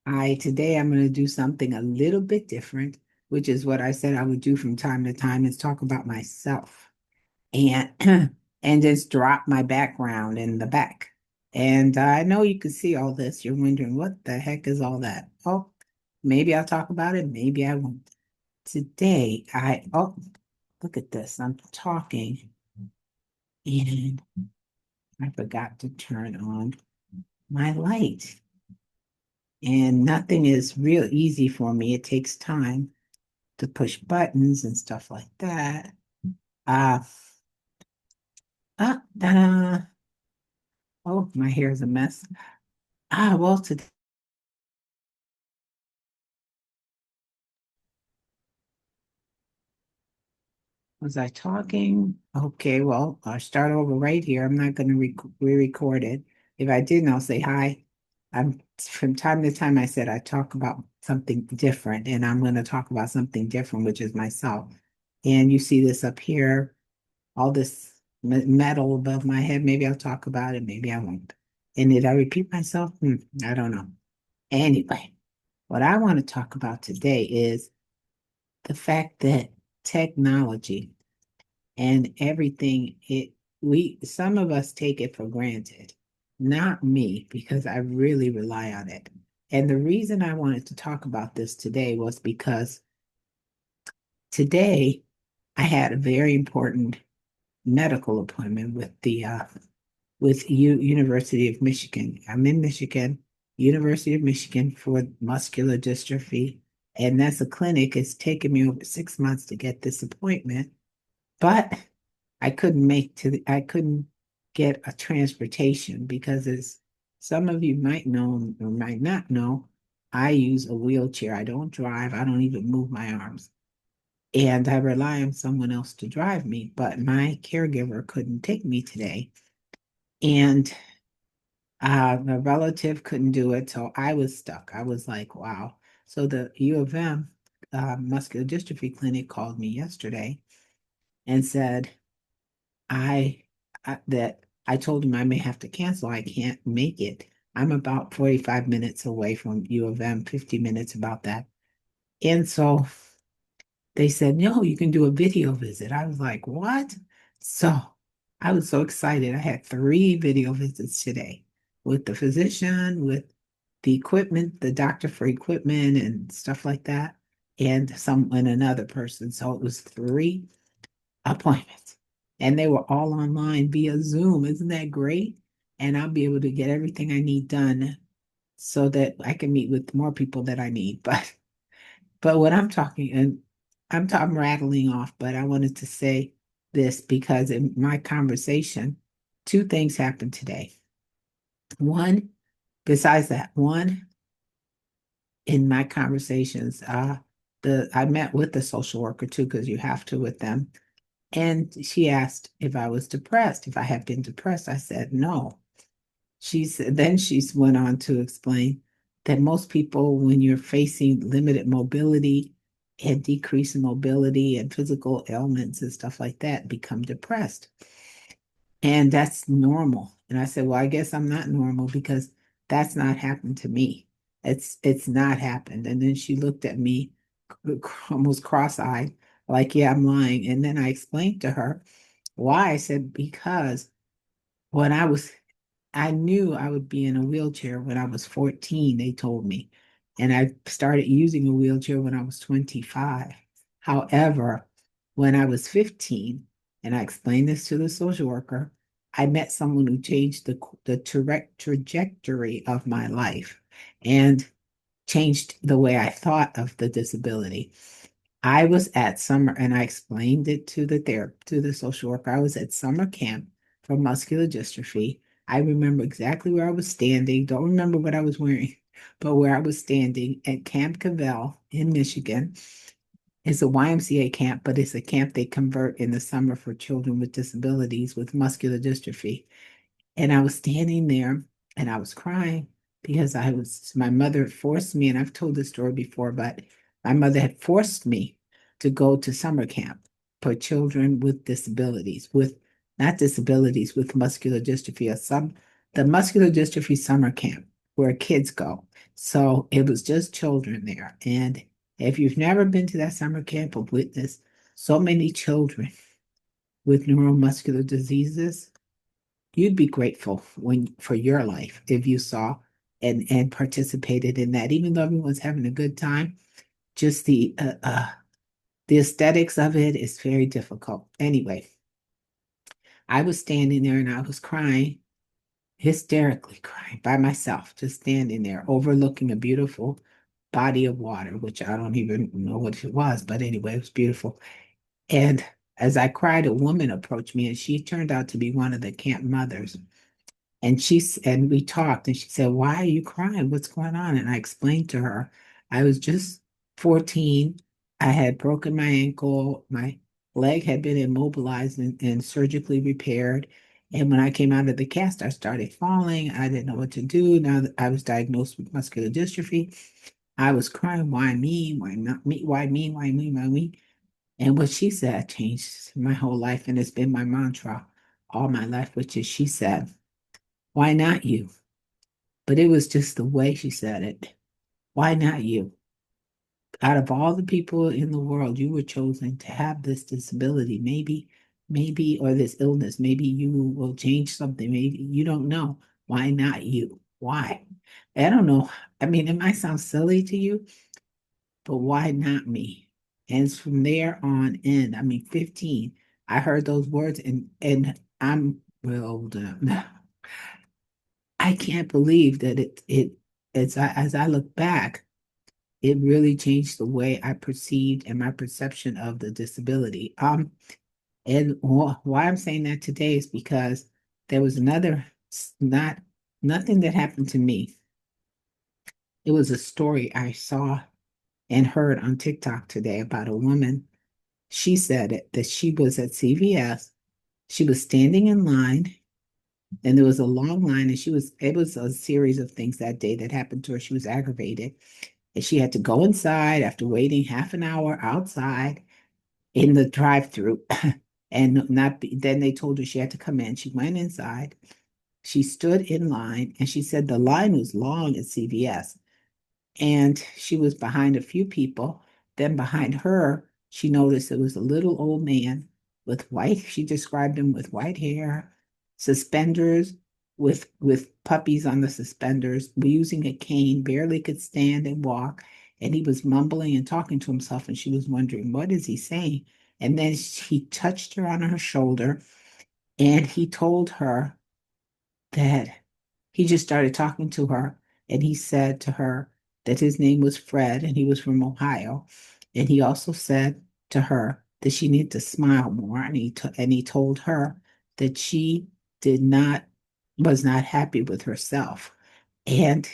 Today I'm going to do something a little bit different, which is what I said I would do from time to time, is talk about myself and and just drop my background in the back. And I know you can see all this. You're wondering what the heck is all that? Oh, maybe I'll talk about it, maybe I won't. Today look at this. I'm talking and I forgot to turn on my light. And nothing is real easy for me. It takes time to push buttons and stuff like that. Uh, ta-da. Oh, my hair is a mess. Well, today was I talking? Okay, well, I'll start over right here. I'm not going to re-record it. If I didn't, I'll say hi. I'm from time to time I said I talk about something different, and I'm going to talk about something different, which is myself. And you see this up here, all this metal above my head. Maybe I'll talk about it, maybe I won't. And did I repeat myself? I don't know. Anyway, what I want to talk about today is the fact that technology and everything, some of us take it for granted. Not me, because I really rely on it. And the reason I wanted to talk about this today was because today I had a very important medical appointment with the with University of Michigan. I'm in Michigan, University of Michigan for muscular dystrophy, and that's a clinic. It's taken me over 6 months to get this appointment, but I couldn't get a transportation because as some of you might know or might not know, I use a wheelchair. I don't drive. I don't even move my arms. And I rely on someone else to drive me, but my caregiver couldn't take me today. And my relative couldn't do it, so I was stuck. I was like, wow. So the U of M muscular dystrophy clinic called me yesterday and said, I, that I told him I may have to cancel. I can't make it. I'm about 45 minutes away from U of M, 50 minutes about that. And so they said, no, you can do a video visit. I was like, what? So I was so excited. I had 3 video visits today with the physician, with the equipment, the doctor for equipment and stuff like that, and another person. So it was 3 appointments. And they were all online via Zoom. Isn't that great? And I'll be able to get everything I need done so that I can meet with more people that I need. But what I'm talking, and I'm rattling off, but I wanted to say this because in my conversation, 2 things happened today. One, besides that, one, in my conversations, I met with the social worker too, because you have to with them. And she asked if I was depressed, if I had been depressed. I said no. Then she went on to explain that most people, when you're facing limited mobility and decrease in mobility and physical ailments and stuff like that, become depressed. And that's normal. And I said, well, I guess I'm not normal because that's not happened to me. It's not happened. And then she looked at me almost cross-eyed, like, yeah, I'm lying. And then I explained to her why. I said, because when I knew I would be in a wheelchair when I was 14, they told me. And I started using a wheelchair when I was 25. However, when I was 15, and I explained this to the social worker, I met someone who changed the trajectory of my life and changed the way I thought of the disability. I was at summer, and I explained it to the social worker. I was at summer camp for muscular dystrophy. I remember exactly where I was standing. Don't remember what I was wearing, but where I was standing at Camp Cavell in Michigan. It's a YMCA camp, but it's a camp they convert in the summer for children with disabilities with muscular dystrophy. And I was standing there and I was crying because my mother forced me, and I've told this story before, but my mother had forced me to go to summer camp for children with disabilities, with not disabilities, with muscular dystrophy, the muscular dystrophy summer camp where kids go. So it was just children there. And if you've never been to that summer camp or witnessed so many children with neuromuscular diseases, you'd be grateful for your life if you saw and participated in that. Even though everyone's having a good time, just the aesthetics of it is very difficult. Anyway, I was standing there and I was crying, hysterically crying by myself, just standing there overlooking a beautiful body of water, which I don't even know what it was, but anyway, it was beautiful. And as I cried, a woman approached me, and she turned out to be one of the camp mothers. And we talked, and she said, "Why are you crying? What's going on?" And I explained to her, I was just 14. I had broken my ankle. My leg had been immobilized and surgically repaired. And when I came out of the cast, I started falling. I didn't know what to do. Now that I was diagnosed with muscular dystrophy, I was crying, why me? Why not me? Why me? Why me? Why me? And what she said changed my whole life. And it's been my mantra all my life, which is she said, "Why not you?" But it was just the way she said it. Why not you? Out of all the people in the world, you were chosen to have this disability. Maybe, or this illness. Maybe you will change something. Maybe you don't know. Why not you? Why? I don't know. I mean, it might sound silly to you, but why not me? And it's from there on in, I mean, 15, I heard those words and I'm well done. I can't believe that as I look back, it really changed the way I perceived and my perception of the disability. And why I'm saying that today is because there was not nothing that happened to me. It was a story I saw and heard on TikTok today about a woman. She said that she was at CVS. She was standing in line, and there was a long line, and it was a series of things that day that happened to her. She was aggravated, and she had to go inside after waiting half an hour outside in the drive-through. And then they told her she had to come in. She went inside. She stood in line, and she said the line was long at CVS. And she was behind a few people. Then behind her, she noticed there was a little old man she described him with white hair, suspenders, with puppies on the suspenders, using a cane, barely could stand and walk. And he was mumbling and talking to himself, and she was wondering, what is he saying? And then he touched her on her shoulder, and he told her that he just started talking to her, and he said to her that his name was Fred and he was from Ohio. And he also said to her that she needed to smile more. And he told her that she did not was not happy with herself. And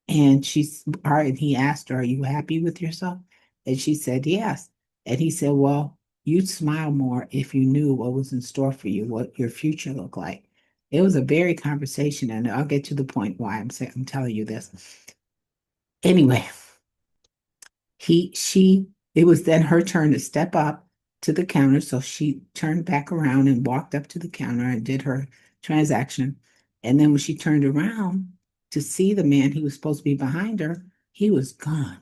and he asked her, "Are you happy with yourself?" And she said, "Yes." And he said, "Well, you'd smile more if you knew what was in store for you, what your future looked like." It was a very conversation, and I'll get to the point why I'm telling you this. Anyway, it was then her turn to step up to the counter. So she turned back around and walked up to the counter and did her transaction. And then when she turned around to see the man he was supposed to be behind her, he was gone.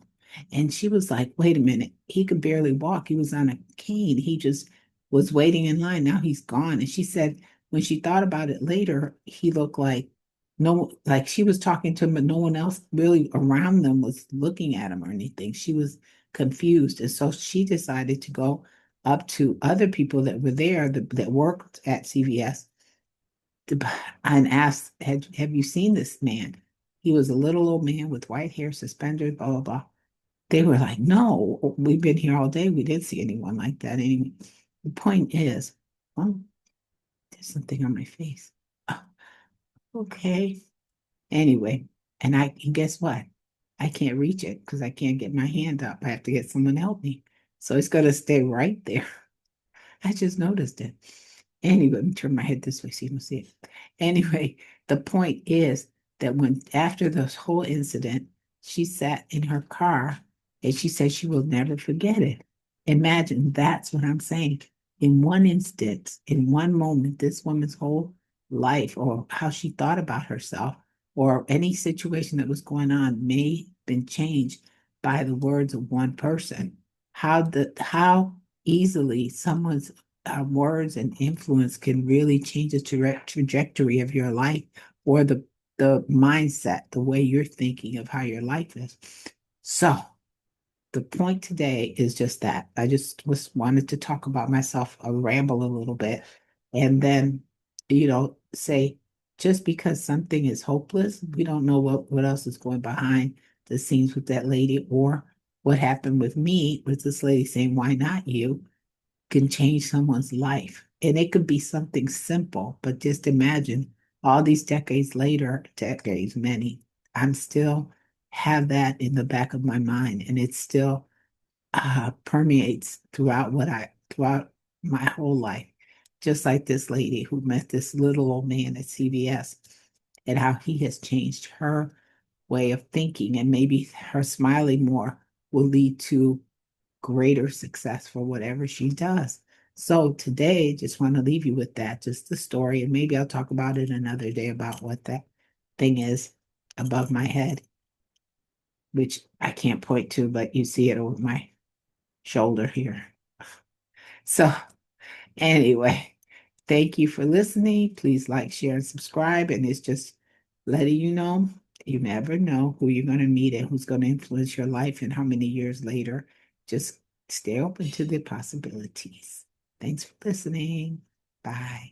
And she was like, wait a minute, he could barely walk. He was on a cane. He just was waiting in line. Now he's gone. And she said, when she thought about it later, he looked like like she was talking to him, but no one else really around them was looking at him or anything. She was confused. And so she decided to go up to other people that were there that worked at CVS and asked, have you seen this man? He was a little old man with white hair, suspenders, blah, blah, blah. They were like, no, we've been here all day. We didn't see anyone like that. Anyway, the point is, oh, there's something on my face. Oh, okay. Anyway, and guess what? I can't reach it because I can't get my hand up. I have to get someone to help me. So it's gonna stay right there. I just noticed it. Anyway, let me turn my head this way so you can see it. Anyway, the point is that when after this whole incident, she sat in her car and she said she will never forget it. Imagine that's what I'm saying. In one instance, in one moment, this woman's whole life or how she thought about herself or any situation that was going on may have been changed by the words of one person. How easily someone's words and influence can really change the trajectory of your life, or the mindset, the way you're thinking of how your life is. So the point today is just that. I just was wanted to talk about myself, ramble a little bit, and then, say just because something is hopeless, we don't know what else is going behind the scenes with that lady, or what happened with me with this lady saying, "Why not you?" can change someone's life. And it could be something simple, but just imagine all these decades later, decades, many, I'm still have that in the back of my mind, and it still permeates throughout my whole life. Just like this lady who met this little old man at CVS, and how he has changed her way of thinking, and maybe her smiling more will lead to greater success for whatever she does. So today, just want to leave you with that, just the story, and maybe I'll talk about it another day about what that thing is above my head, which I can't point to, but you see it over my shoulder here. So anyway, thank you for listening. Please like, share, and subscribe. And it's just letting you know, you never know who you're going to meet and who's going to influence your life and how many years later. Just stay open to the possibilities. Thanks for listening. Bye.